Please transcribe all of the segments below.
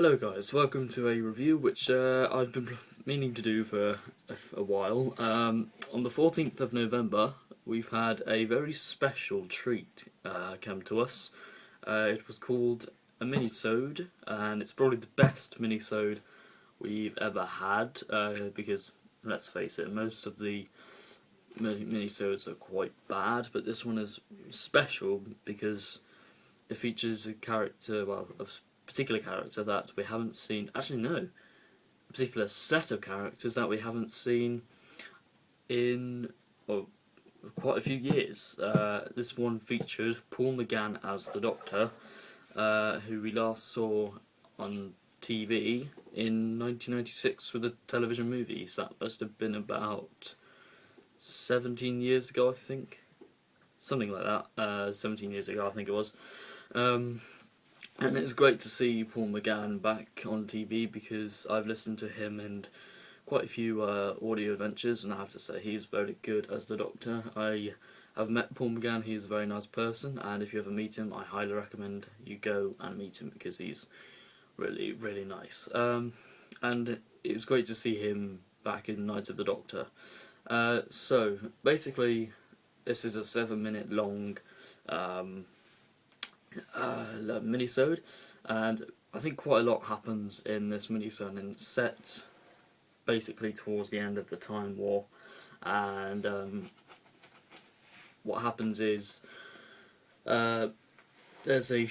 Hello guys, welcome to a review which I've been meaning to do for a while. On the 14th of November we've had a very special treat come to us. It was called a minisode, and it's probably the best minisode we've ever had because, let's face it, most of the minisodes are quite bad, but this one is special because it features a character, well, a particular character that we haven't seen, actually no, a particular set of characters that we haven't seen in quite a few years. This one featured Paul Mcgann as the Doctor, who we last saw on TV in 1996 with the television movies. That must have been about 17 years ago, I think. Something like that. 17 years ago, I think it was. And it's great to see Paul Mcgann back on TV because I've listened to him in quite a few audio adventures, and I have to say he's very good as the Doctor. I have met Paul Mcgann, he's a very nice person, and if you ever meet him, I highly recommend you go and meet him because he's really, really nice. And it was great to see him back in Night of the Doctor. So, basically, this is a 7-minute long minisode, and I think quite a lot happens in this minisode, and it's set basically towards the end of the Time War. And what happens is there's a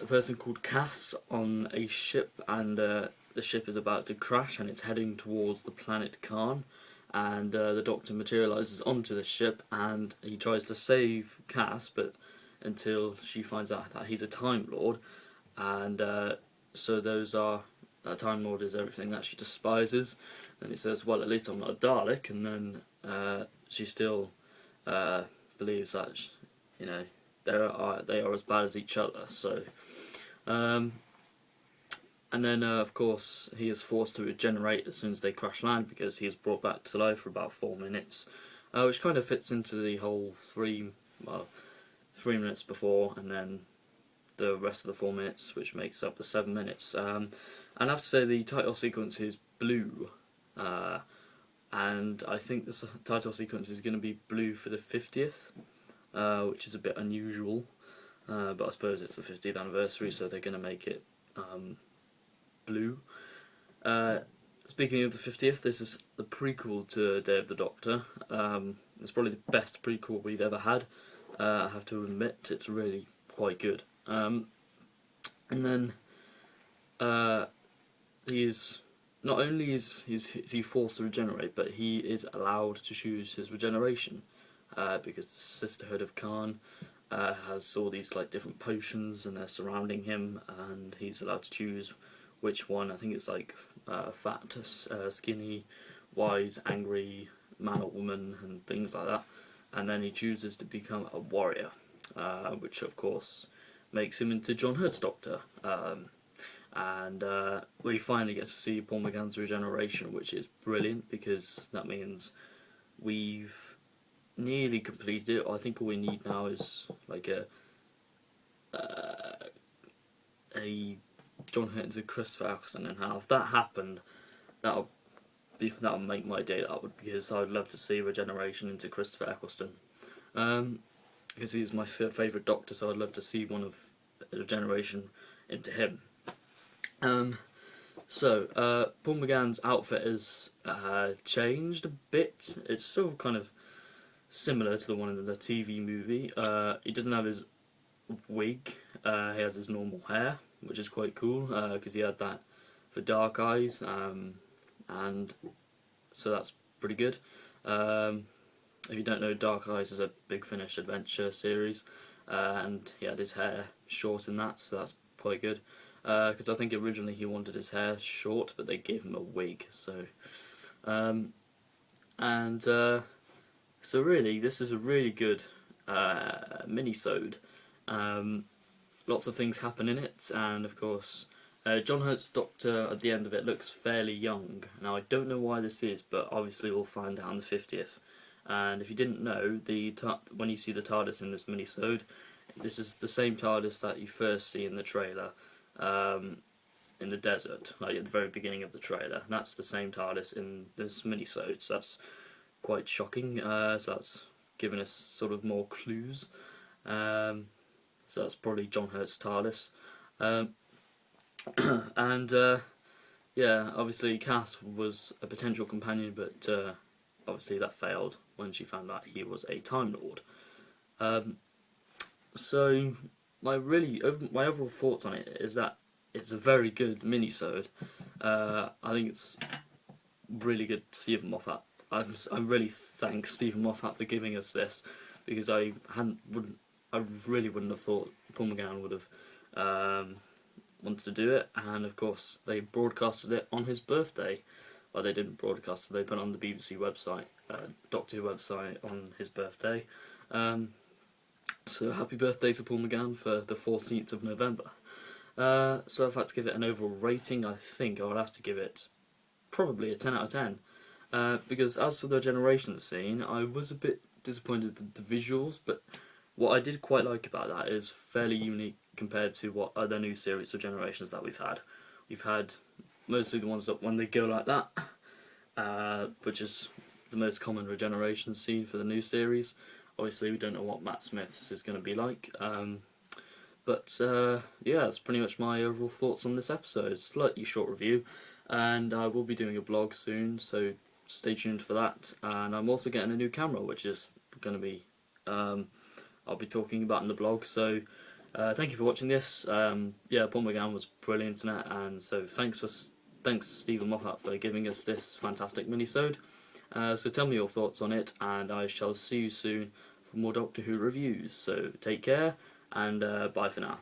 person called Cass on a ship, and the ship is about to crash and it's heading towards the planet Khan, and the Doctor materialises onto the ship and he tries to save Cass, but until she finds out that he's a Time Lord, and so those are Time Lord is everything that she despises. And he says, well, at least I'm not a Dalek, and then she still believes that they are as bad as each other. So and then of course he is forced to regenerate as soon as they crash land because he is brought back to life for about 4 minutes, which kind of fits into the whole 3 minutes before, and then the rest of the 4 minutes, which makes up the 7 minutes. And I have to say the title sequence is blue, and I think this title sequence is going to be blue for the 50th, which is a bit unusual, but I suppose it's the 50th anniversary, so they're going to make it blue. Speaking of the 50th, this is the prequel to Day of the Doctor. It's probably the best prequel we've ever had. I have to admit, it's really quite good. And then he's not only is he forced to regenerate, but he is allowed to choose his regeneration because the Sisterhood of Khan has all these different potions, and they're surrounding him, and he's allowed to choose which one. I think it's fat, skinny, wise, angry, man or woman, and things like that. And then he chooses to become a warrior, which of course makes him into John Hurt's Doctor. And we finally get to see Paul Mccann's regeneration, which is brilliant because that means we've nearly completed it. I think all we need now is a John Hurt into Christopher Eccleston, and if that happened, that'll make my day, that would, because I'd love to see regeneration into Christopher Eccleston, because he's my favourite Doctor, so I'd love to see one of regeneration into him. So Paul Mccann's outfit has changed a bit. It's still kind of similar to the one in the TV movie. He doesn't have his wig, he has his normal hair, which is quite cool, because he had that for Dark Eyes, and so that's pretty good. If you don't know, Dark Eyes is a Big Finish adventure series, and he had his hair short in that, so that's quite good. Because I think originally he wanted his hair short, but they gave him a wig. So, so really, this is a really good minisode. Lots of things happen in it, and of course, John Hurt's Doctor at the end of it looks fairly young. Now, I don't know why this is, but obviously we'll find out on the 50th. And if you didn't know, when you see the TARDIS in this minisode, this is the same TARDIS that you first see in the trailer. in the desert, like at the very beginning of the trailer. And that's the same TARDIS in this minisode, so that's quite shocking. So that's given us sort of more clues. So that's probably John Hurt's TARDIS. And yeah, obviously Cass was a potential companion, but obviously that failed when she found out he was a Time Lord. So my overall thoughts on it is that it's a very good minisode. I think it's really good. Stephen Moffat. I really thank Stephen Moffat for giving us this, because I really wouldn't have thought Paul Mcgann would have wanted to do it. And of course they broadcasted it on his birthday. Well, they didn't broadcast it. They put it on the BBC website, Doctor Who website, on his birthday. So happy birthday to Paul Mcgann for the 14th of November. So if I had to give it an overall rating, I think I would have to give it probably a 10 out of 10. Because as for the Generations scene, I was a bit disappointed with the visuals, but what I did quite like about that is fairly unique compared to what other new series of Generations that we've had. We've had mostly the ones that when they go like that, which is the most common regeneration scene for the new series. Obviously we don't know what Matt Smith's is going to be like, but yeah, that's pretty much my overall thoughts on this episode. Slightly short review, and I will be doing a blog soon, so stay tuned for that. And I'm also getting a new camera, which is going to be I'll be talking about in the blog. So thank you for watching this. Yeah, Paul Mcgann was brilliant in it, and so thanks Stephen Moffat for giving us this fantastic minisode. So tell me your thoughts on it, and I shall see you soon for more Doctor Who reviews. So take care, and bye for now.